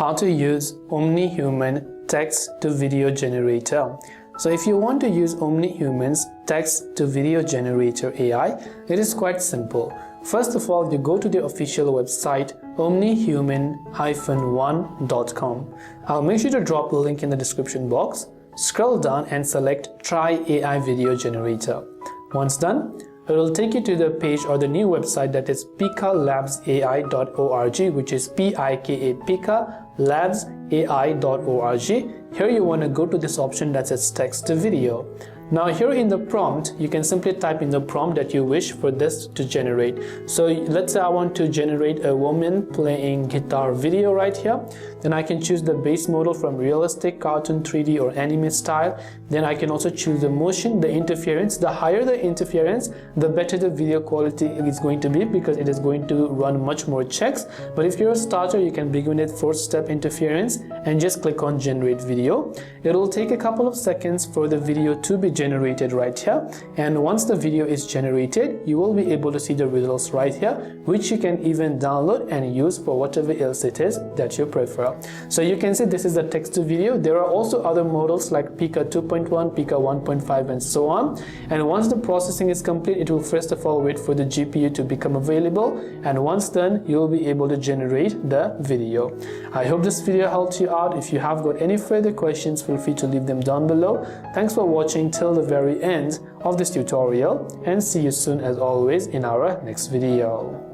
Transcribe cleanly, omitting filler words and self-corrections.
how to use OmniHuman text to video generator. So if you want to use OmniHuman's text to video generator AI, it is quite simple. First of all, you go to the official website omnihuman-1.com. I'll make sure to drop a link in the description box. Scroll down and select Try AI Video Generator. Once done, it will take you to the page or the new website that is pikalabsai.org, which is Pika labsai.org. Here you want to go to this option that says text to video. Now here in the prompt, you can simply type in the prompt that you wish for this to generate. So let's say I want to generate a woman playing guitar video right here. Then I can choose the base model from realistic, cartoon, 3D or anime style. Then I can also choose the motion, the interference. The higher the interference, the better the video quality is going to be, because it is going to run much more checks. But if you're a starter, you can begin with 4-step interference and just click on generate video. It will take a couple of seconds for the video to be generated right here, and once the video is generated, you will be able to see the results right here, which you can even download and use for whatever else it is that you prefer. So you can see this is the text to video. There are also other models like Pika 2.1, Pika 1.5 and so on, and once the processing is complete, it will first of all wait for the GPU to become available, and once done, you will be able to generate the video. I hope this video helped you out. If you have got any further questions, feel free to leave them down below. Thanks for watching till the very end of this tutorial, and see you soon as always in our next video.